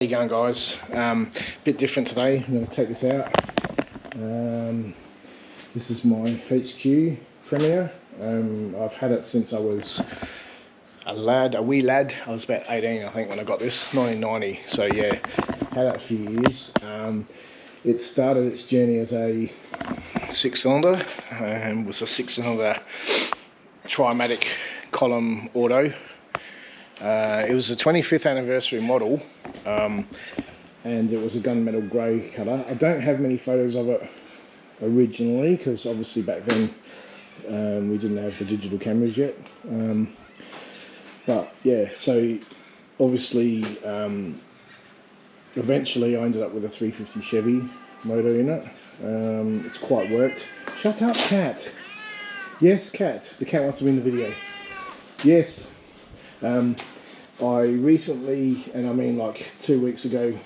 How you going, guys? Bit different today. I'm going to take this out. This is my HQ Premier. I've had it since I was a wee lad. I was about 18, I think, when I got this, 1990. So yeah, had it a few years. It started its journey as a six-cylinder, and was a six-cylinder Trimatic column auto. It was the 25th anniversary model, and it was a gunmetal grey colour. I don't have many photos of it originally, because obviously back then we didn't have the digital cameras yet. But yeah, so obviously eventually I ended up with a 350 Chevy motor in it. It's quite worked. Shut up, cat. Yes, cat. The cat wants to be in the video. Yes. I recently, and I mean like 2 weeks ago,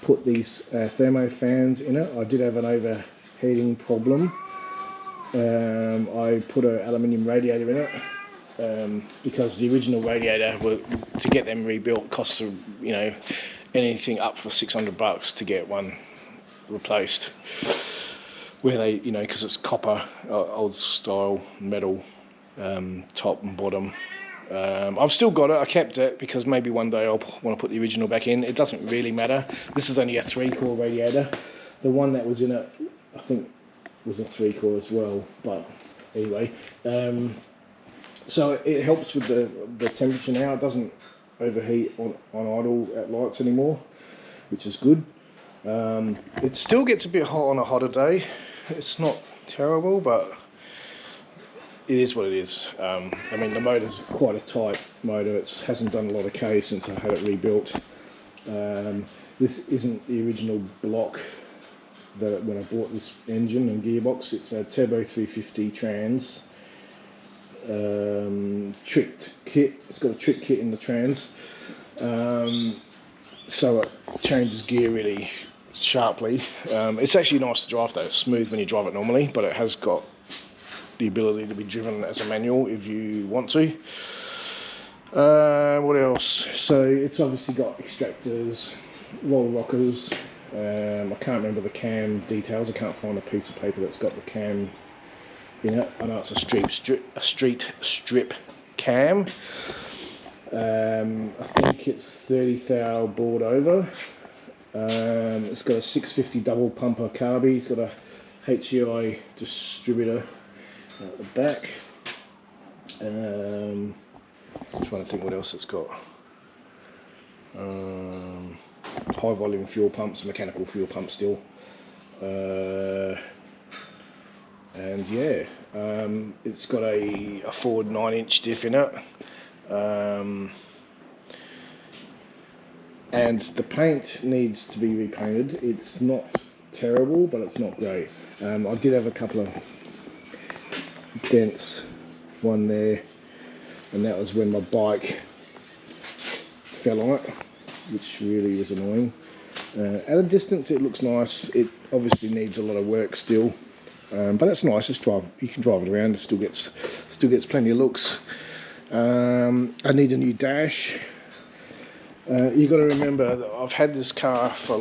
put these thermo fans in it. I did have an overheating problem. I put an aluminium radiator in it because the original radiator, to get them rebuilt, costs anything up for $600 to get one replaced. Where they, because it's copper, old style metal, top and bottom. I've still got it. I kept it because maybe one day I'll want to put the original back in. It doesn't really matter. This is only a 3-core radiator. The one that was in it, I think, was a 3-core as well. But anyway, so it helps with the temperature now. It doesn't overheat on idle at lights anymore, which is good. It still gets a bit hot on a hotter day. It's not terrible, but it is what it is. I mean, the motor's quite a tight motor. It hasn't done a lot of K since I had it rebuilt. This isn't the original block that when I bought this engine and gearbox. It's a turbo 350 trans tricked kit. It's got a trick kit in the trans, so it changes gear really sharply. It's actually nice to drive though. It's smooth when you drive it normally, but it has got the ability to be driven as a manual if you want to. What else? So it's obviously got extractors, roller rockers. I can't remember the cam details. I can't find a piece of paper that's got the cam in it. I know it's a street strip cam. I think it's 30 thou board over. It's got a 650 double pumper carby. It's got a HEI distributor at the back. I'm trying to think what else it's got. High volume fuel pumps, mechanical fuel pump still. And yeah, it's got a Ford 9-inch diff in it. And the paint needs to be repainted. It's not terrible, but it's not great. I did have a couple of dents, one there, and that was when my bike fell on it, which really was annoying. At a distance it looks nice. It obviously needs a lot of work still, but it's nice. You can drive it around. It still gets plenty of looks. I need a new dash. You got to remember that I've had this car for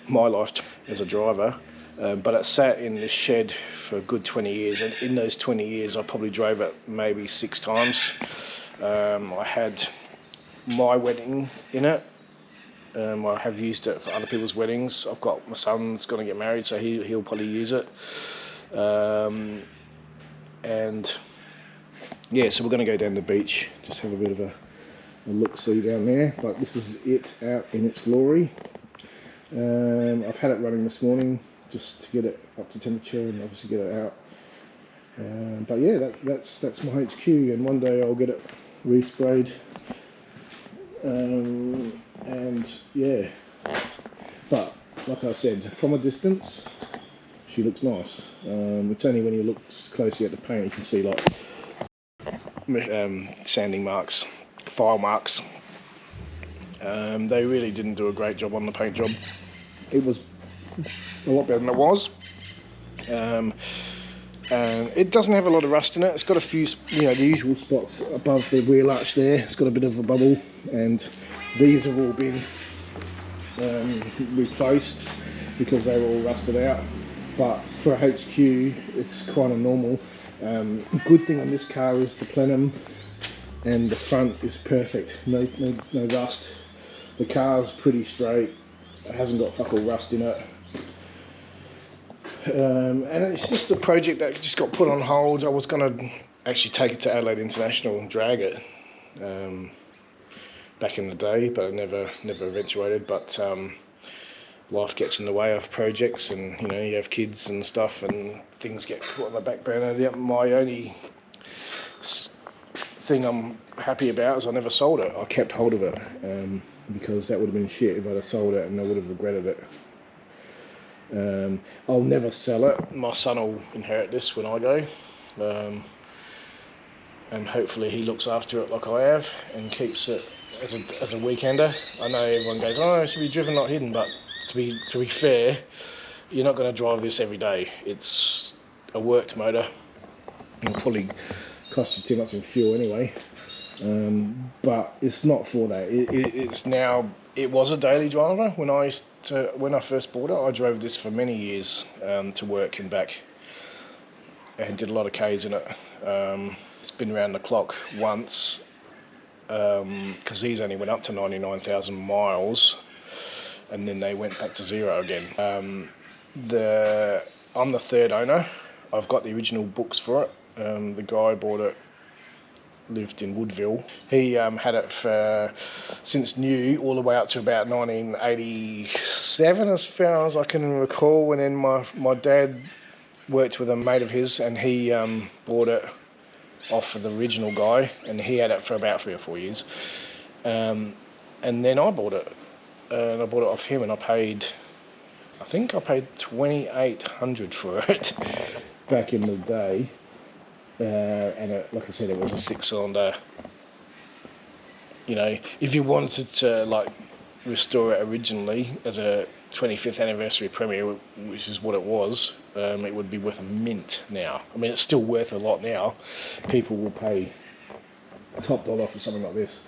my life as a driver. But it sat in this shed for a good 20 years, and in those 20 years I probably drove it maybe 6 times. I had my wedding in it. I have used it for other people's weddings. I've got my son's going to get married, so he'll probably use it. And yeah, so we're going to go down the beach, just have a bit of a look-see down there. But this is it out in its glory. I've had it running this morning, just to get it up to temperature and obviously get it out. But yeah, that's my HQ, and one day I'll get it resprayed. And yeah, but like I said, from a distance, she looks nice. It's only when you look closely at the paint you can see like sanding marks, file marks. They really didn't do a great job on the paint job. It was a lot better than it was. It doesn't have a lot of rust in it. It's got a few, you know, the usual spots above the wheel arch there. It's got a bit of a bubble, and these have all been replaced because they were all rusted out. But for a HQ, it's kind of normal. Good thing on this car is the plenum and the front is perfect. No rust. The car's pretty straight. It hasn't got fuck all rust in it. And it's just a project that just got put on hold. I was going to actually take it to Adelaide International and drag it back in the day, but I never eventuated. But life gets in the way of projects, and you know, you have kids and stuff, and things get put on the back burner. My only thing I'm happy about is I never sold it. I kept hold of it because that would have been shit if I'd have sold it, and I would have regretted it. I'll never sell it. My son will inherit this when I go, and hopefully he looks after it like I have and keeps it as a weekender. I know everyone goes, oh, it should be driven not hidden, but to be fair, you're not going to drive this every day. It's a worked motor. It'll probably cost you too much in fuel anyway, but it's not for that. It's now. It was a daily driver when I first bought it. I drove this for many years to work and back, and did a lot of Ks in it. It's been around the clock once because these only went up to 99,000 miles, and then they went back to zero again. I'm the third owner. I've got the original books for it. The guy bought it. Lived in Woodville. He had it for since new all the way up to about 1987 as far as I can recall, and then my dad worked with a mate of his, and he bought it off of the original guy, and he had it for about 3 or 4 years, and then I bought it, and I bought it off him, and I think I paid $2,800 for it back in the day. And like I said, it was a 6-cylinder. You know, if you wanted to like restore it originally as a 25th anniversary premiere, which is what it was, it would be worth a mint now. I mean, it's still worth a lot now. People will pay top dollar for something like this.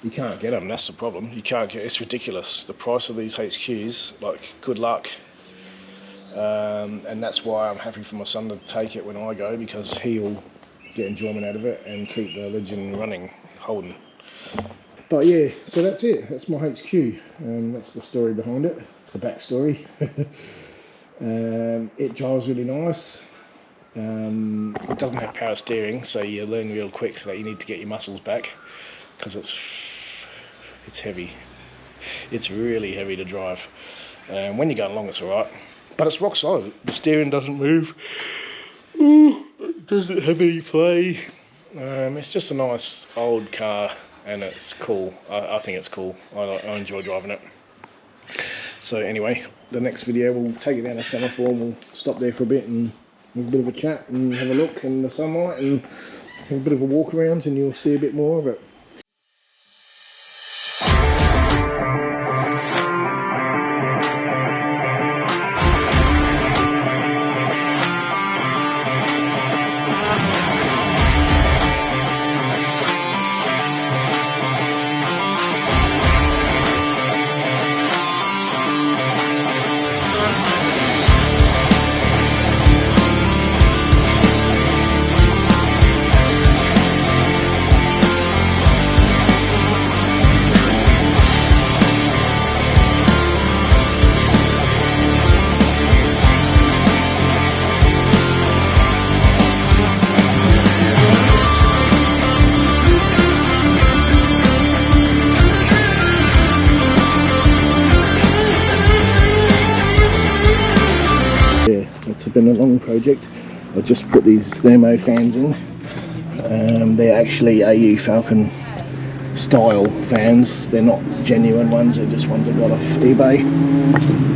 You can't get them. That's the problem. You can't get. It's ridiculous. The price of these HQs. Like, good luck. And that's why I'm happy for my son to take it when I go, because he'll get enjoyment out of it and keep the legend running, Holden. But yeah, so that's it. That's my HQ. That's the story behind it, the backstory. It drives really nice. It doesn't have power steering, so you learn real quick that you need to get your muscles back, because it's heavy. It's really heavy to drive. When you're going along, it's alright. But it's rock solid. The steering doesn't move. It doesn't have any play. It's just a nice old car, and it's cool. I think it's cool. I enjoy driving it. So anyway, the next video we'll take it down to Semaphore, and we'll stop there for a bit and have a bit of a chat and have a look in the sunlight and have a bit of a walk around, and you'll see a bit more of it. It's been a long project. I just put these thermo fans in. They're actually AU Falcon style fans. They're not genuine ones, they're just ones I got off eBay.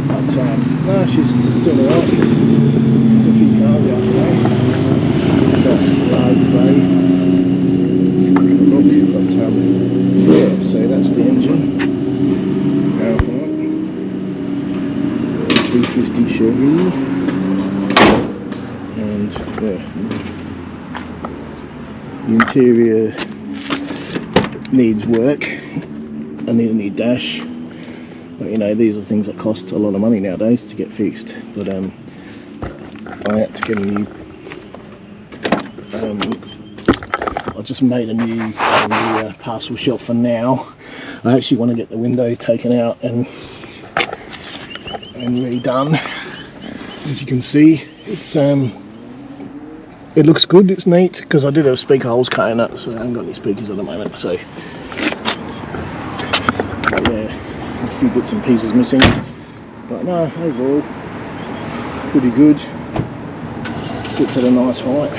But no, she's doing alright. There's a few cars out today. Just got loads away. But yeah, so that's the engine. PowerPoint. 350 Chevy. And and yeah, the interior needs work. I need a new dash, but you know, these are things that cost a lot of money nowadays to get fixed. But I had to get a new I just made a new parcel shelf for now. I actually want to get the window taken out and redone. As you can see, it's it looks good, it's neat, because I did have speaker holes cut in it, so I haven't got any speakers at the moment, so but yeah, a few bits and pieces missing, but no, overall pretty good. Sits at a nice height.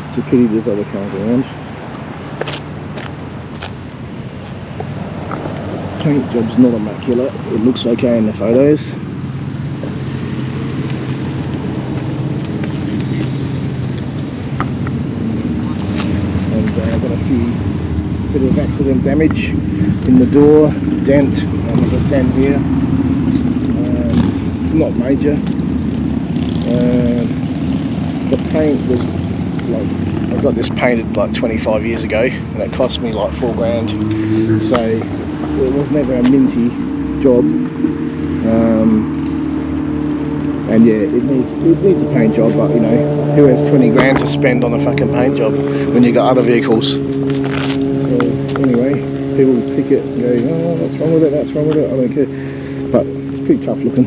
It's a pity there's other cars around. Paint job's not immaculate. It looks okay in the photos. And I've got a bit of accident damage in the door, dent, and there's a dent here. Not major. The paint was like, I got this painted like 25 years ago, and it cost me like $4,000. So it was never a minty job. And yeah, it needs a paint job, but you know, who has 20 grand to spend on a fucking paint job when you got other vehicles? So anyway, people pick it and go, oh, what's wrong with it, that's wrong with it, I don't care. But it's pretty tough looking.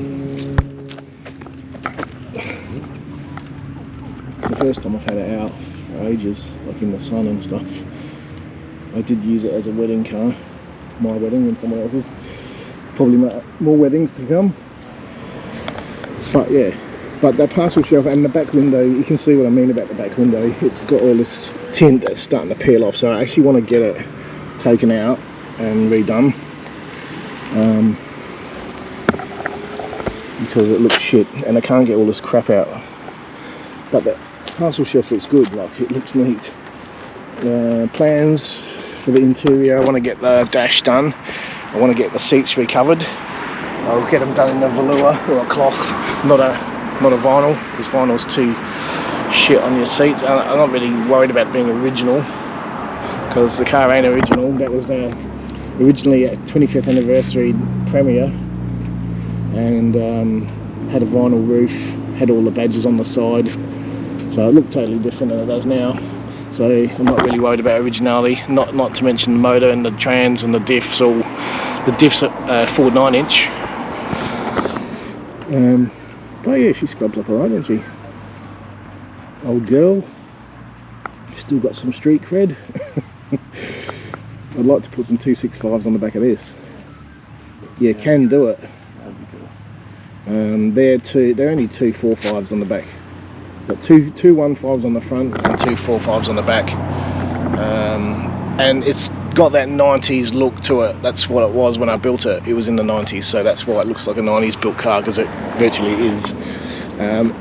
It's the first time I've had it out for ages, like in the sun and stuff. I did use it as a wedding car, my wedding and someone else's. Probably more weddings to come. But yeah, but the parcel shelf and the back window, you can see what I mean about the back window. It's got all this tint that's starting to peel off, so I actually want to get it taken out and redone. Because it looks shit and I can't get all this crap out. But the parcel shelf looks good, like it looks neat. Plans for the interior, I want to get the dash done. I want to get the seats recovered. I'll get them done in a velour or a cloth, not a vinyl, because vinyl's too shit on your seats. I'm not really worried about being original, because the car ain't original. That was originally a 25th anniversary Premier, and had a vinyl roof, had all the badges on the side, so it looked totally different than it does now. So I'm not really worried about originality, not to mention the motor and the trans and the diffs. All the diffs at 4 9-inch. But yeah, she scrubs up alright, doesn't she? Old girl. Still got some street cred. I'd like to put some 265s on the back of this. Yeah, can do it. That'd be cool. They're only 245s on the back. Got two 1.5s on the front and 2.45s on the back. And it's got that 90s look to it. That's what it was when I built it. It was in the 90s, so that's why it looks like a 90s built car, because it virtually is.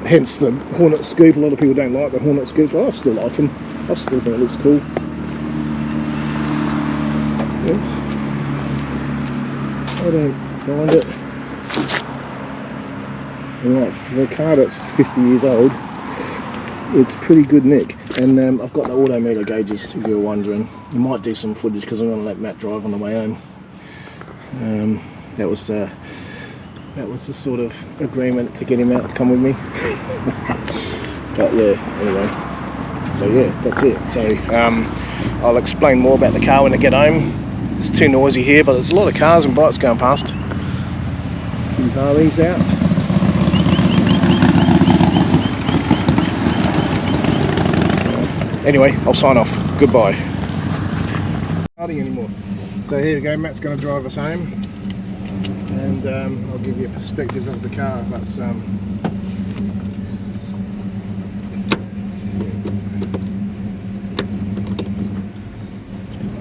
Hence the Hornet Scoop. A lot of people don't like the Hornet Scoops, but I still like them. I still think it looks cool. Yes. I don't mind it. And like, for a car that's 50 years old, it's pretty good nick. And I've got the autometer gauges, if you're wondering. I might do some footage because I'm going to let Matt drive on the way home. That was the sort of agreement to get him out to come with me. But yeah, anyway. So yeah, that's it. So I'll explain more about the car when I get home. It's too noisy here, but there's a lot of cars and bikes going past. A few Harleys out. Anyway, I'll sign off. Goodbye. Starting anymore. So here we go. Matt's going to drive us home, and I'll give you a perspective of the car. That's I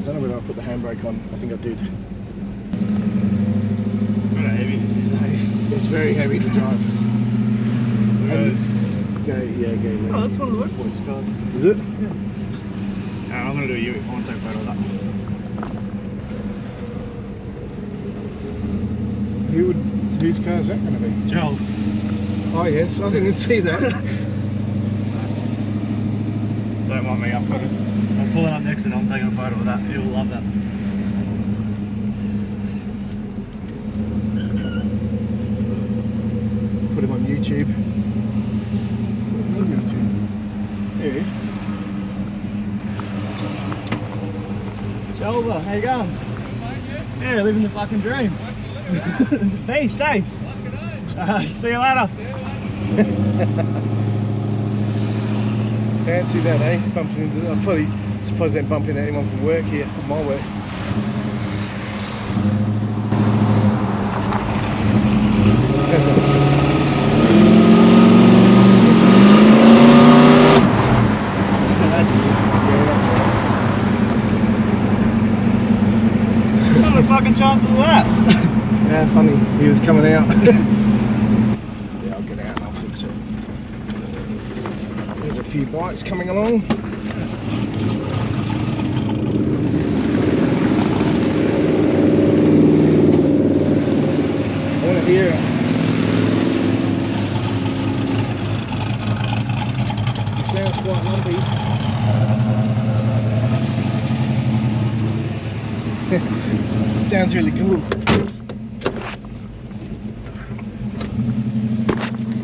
don't know whether I put the handbrake on. I think I did. How heavy this is, eh? It's very heavy to drive. Okay. Oh, that's one of the workboys cars. Is it? I'm gonna do a U. I want to take a photo of that. Whose car is that going to be? Joel. Oh yes, I didn't see that. Don't mind me. I'm pulling up next to it. I'm taking a photo of that. You'll love that. Put him on YouTube. Here he is. Joel, how you going? Yeah, living the fucking dream. Hey, stay. See you later. Fancy that, eh? Bumping into. I probably suppose they don't bump into anyone from work here, from my work. What are the fucking chances of that? Yeah, funny. He was coming out. Yeah, I'll get out and I'll fix it. There's a few bikes coming along. I want to hear it. It sounds quite lumpy. It sounds really cool.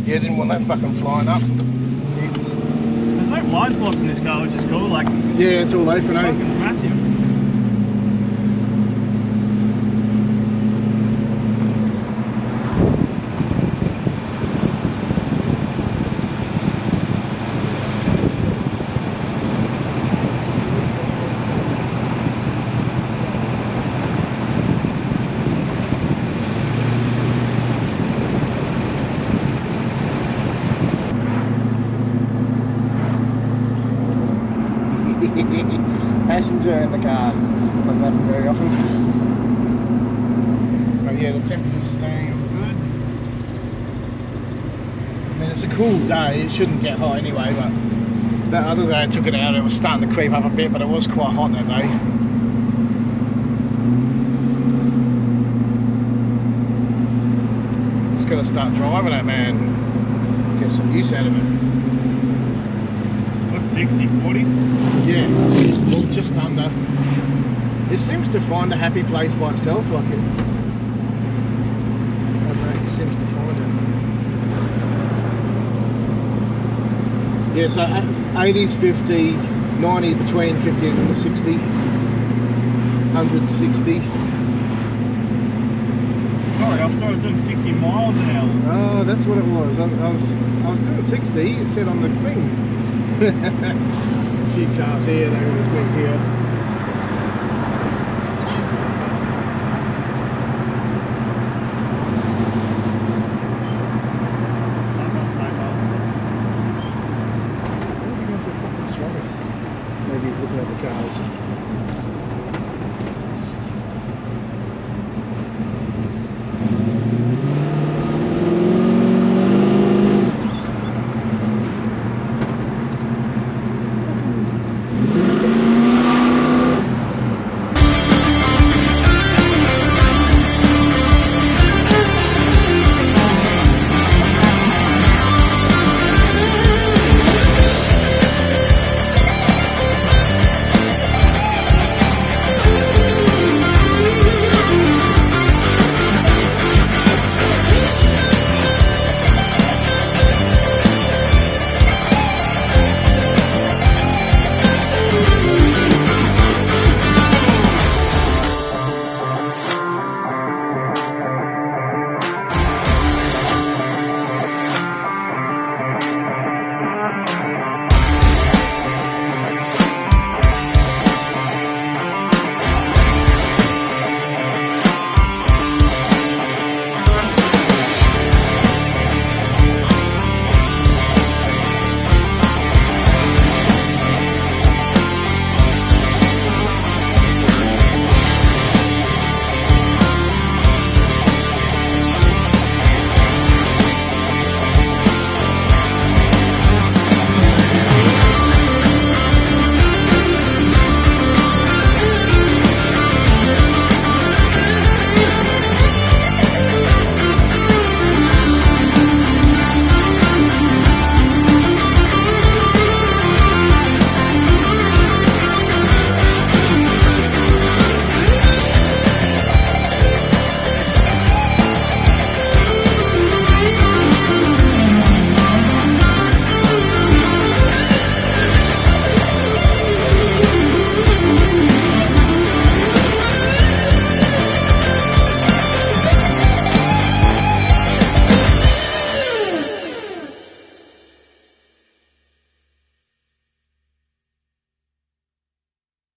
Yeah, didn't want that fucking flying up. Jesus. There's no blind spots in this car, which is cool. Like, Yeah, it's all open, it's eh? fucking massive. Passenger in the car. Doesn't happen very often. But yeah, the temperature's staying good. I mean, it's a cool day. It shouldn't get hot anyway, but that other day I took it out, it was starting to creep up a bit, but it was quite hot that day. Just gotta start driving it, man. Get some use out of it. What's 60, 40? Yeah, well, just under. It seems to find a happy place by itself, like it. I don't know, it just seems to find it. Yeah, so 80s 50, 90 between 50 and 60, 100 60. Sorry, I thought I was doing 60 miles an hour. Oh, that's what it was. I was doing 60, it said on the thing. A few cars here, there was one here.